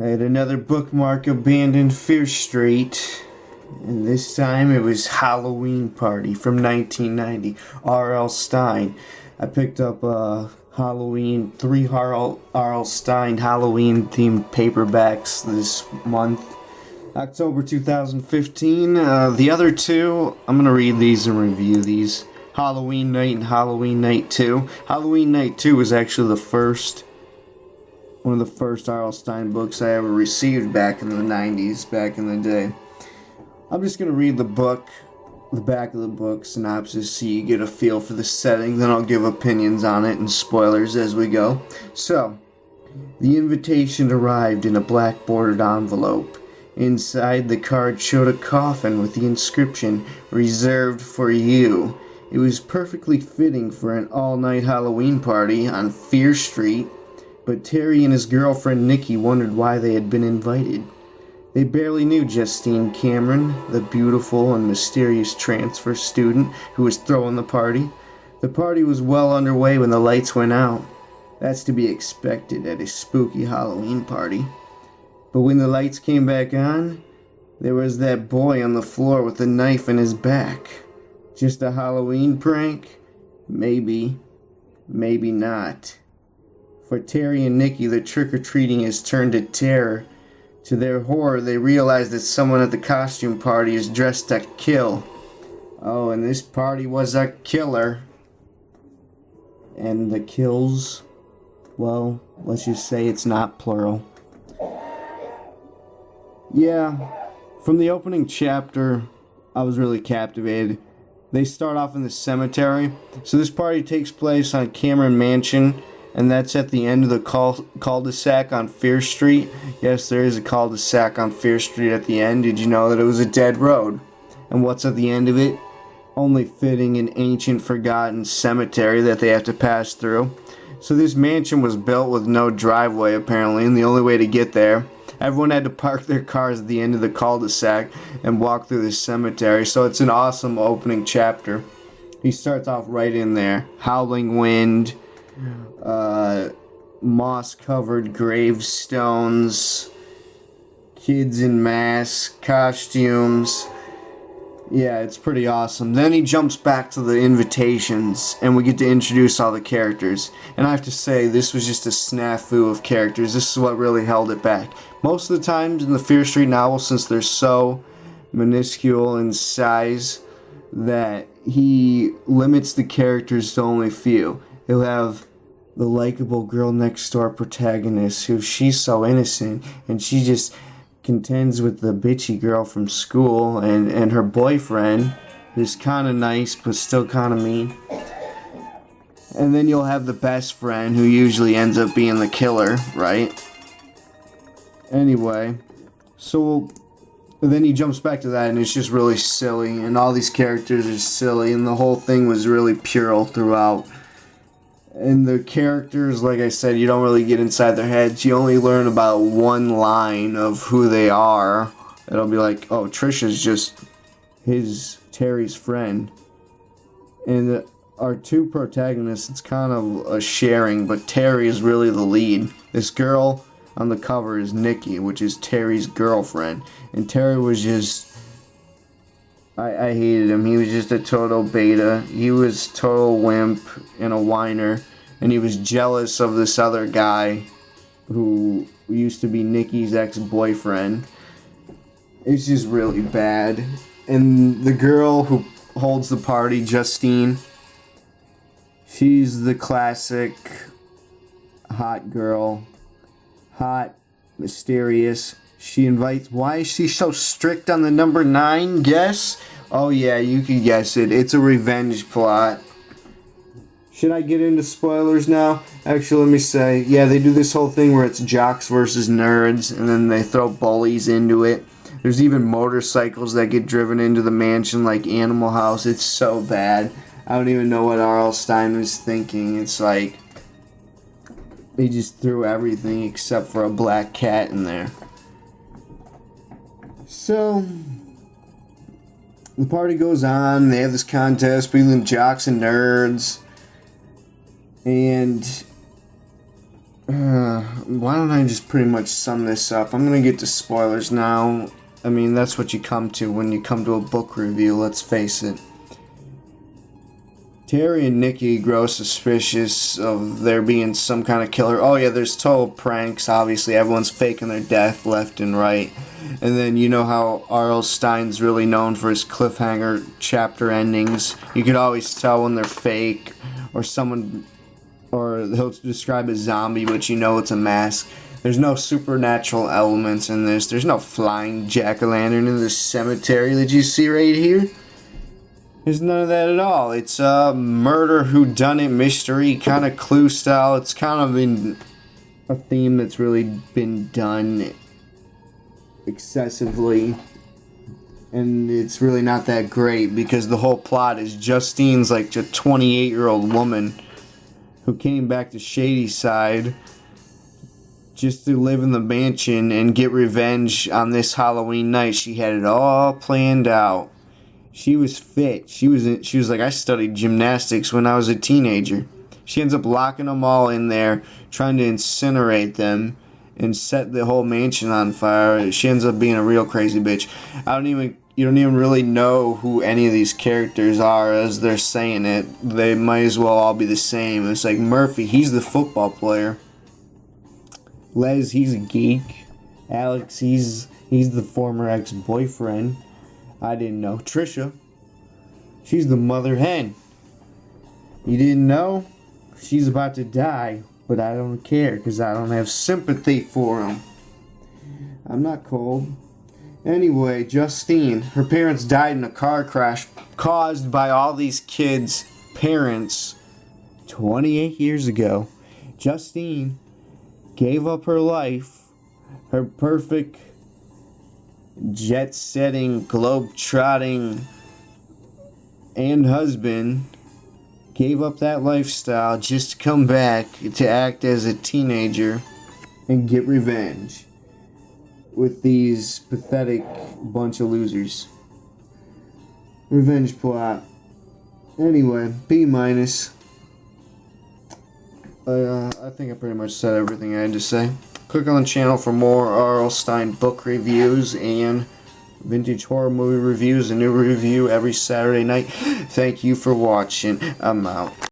I had another bookmark abandoned Fear Street, and this time it was Halloween Party from 1990, R.L. Stine. I picked up three R.L. Stine Halloween themed paperbacks this month. October 2015. The other two, I'm going to read these and review these. Halloween Night and Halloween Night 2. Halloween Night 2 was actually one of the first R.L. Stine books I ever received back in the 90s, back in the day. I'm just going to read the back of the book synopsis so you get a feel for the setting, then I'll give opinions on it and spoilers as we go. So, the invitation arrived in a black bordered envelope. Inside, the card showed a coffin with the inscription, "Reserved for you." It was perfectly fitting for an all-night Halloween party on Fear Street, but Terry and his girlfriend Nikki wondered why they had been invited. They barely knew Justine Cameron, the beautiful and mysterious transfer student who was throwing the party. The party was well underway when the lights went out. That's to be expected at a spooky Halloween party. But when the lights came back on, there was that boy on the floor with a knife in his back. Just a Halloween prank? Maybe. Maybe not. For Terry and Nikki, the trick-or-treating has turned to terror. To their horror, they realize that someone at the costume party is dressed to kill. Oh, and this party was a killer. And the kills, well, let's just say it's not plural. Yeah, from the opening chapter, I was really captivated. They start off in the cemetery. So this party takes place on Cameron Mansion, and that's at the end of the cul-de-sac on Fear Street. Yes, there is a cul-de-sac on Fear Street at the end. Did you know that it was a dead road? And what's at the end of it? Only fitting an ancient forgotten cemetery that they have to pass through. So this mansion was built with no driveway apparently, and the only way to get there, everyone had to park their cars at the end of the cul-de-sac and walk through this cemetery. So it's an awesome opening chapter. He starts off right in there. Howling wind, moss-covered gravestones, kids in masks, costumes. Yeah, it's pretty awesome. Then he jumps back to the invitations, and we get to introduce all the characters. And I have to say, this was just a snafu of characters. This is what really held it back. Most of the times in the Fear Street novels, since they're so minuscule in size, that he limits the characters to only few. He'll have the likable girl next door protagonist who she's so innocent, and she just contends with the bitchy girl from school and her boyfriend who's kind of nice but still kind of mean. And then you'll have the best friend who usually ends up being the killer, right? Anyway, so then he jumps back to that and it's just really silly, and all these characters are silly, and the whole thing was really puerile throughout. And the characters, like I said, you don't really get inside their heads. You only learn about one line of who they are. It'll be like, oh, Trisha's just Terry's friend. And our two protagonists, it's kind of a sharing, but Terry is really the lead. This girl on the cover is Nikki, which is Terry's girlfriend. And Terry was just... I hated him. He was just a total beta. He was total wimp and a whiner. And he was jealous of this other guy who used to be Nikki's ex-boyfriend. It's just really bad. And the girl who holds the party, Justine, she's the classic hot girl. Hot, mysterious. She invites... Why is she so strict on the number 9? Guess? Oh yeah, you can guess it. It's a revenge plot. Should I get into spoilers now? Actually, let me say, yeah, they do this whole thing where it's jocks versus nerds, and then they throw bullies into it. There's even motorcycles that get driven into the mansion like Animal House. It's so bad. I don't even know what R.L. Stine was thinking. It's like they just threw everything except for a black cat in there. So, the party goes on. They have this contest between jocks and nerds. And Why don't I just pretty much sum this up? I'm gonna get to spoilers now. I mean, that's what you come to when you come to a book review, let's face it. Terry and Nikki grow suspicious of there being some kind of killer. Oh yeah, there's total pranks, obviously. Everyone's faking their death left and right. And then you know how R.L. Stine's really known for his cliffhanger chapter endings. You could always tell when they're fake, or he'll describe a zombie, but you know it's a mask. There's no supernatural elements in this. There's no flying jack-o'-lantern in this cemetery that you see right here. There's none of that at all. It's a murder whodunit mystery, kind of Clue style. It's kind of been a theme that's really been done excessively, and it's really not that great because the whole plot is Justine's like a 28-year-old woman who came back to Shadyshide just to live in the mansion and get revenge on this Halloween night. She had it all planned out. She was fit. She was like, I studied gymnastics when I was a teenager. She ends up locking them all in there, trying to incinerate them and set the whole mansion on fire. She ends up being a real crazy bitch. You don't even really know who any of these characters are as they're saying it. They might as well all be the same. It's like Murphy, he's the football player. Les, he's a geek. Alex, he's the former ex-boyfriend. I didn't know. Trisha, she's the mother hen. You didn't know? She's about to die, but I don't care because I don't have sympathy for him. I'm not cold. Anyway, Justine, her parents died in a car crash caused by all these kids' parents 28 years ago. Justine gave up her life, her perfect jet-setting, globe-trotting, and husband gave up that lifestyle just to come back to act as a teenager and get revenge with these pathetic bunch of losers. Revenge plot. Anyway, B-. I think I pretty much said everything I had to say. Click on the channel for more R.L. Stine book reviews and vintage horror movie reviews. A new review every Saturday night. Thank you for watching. I'm out.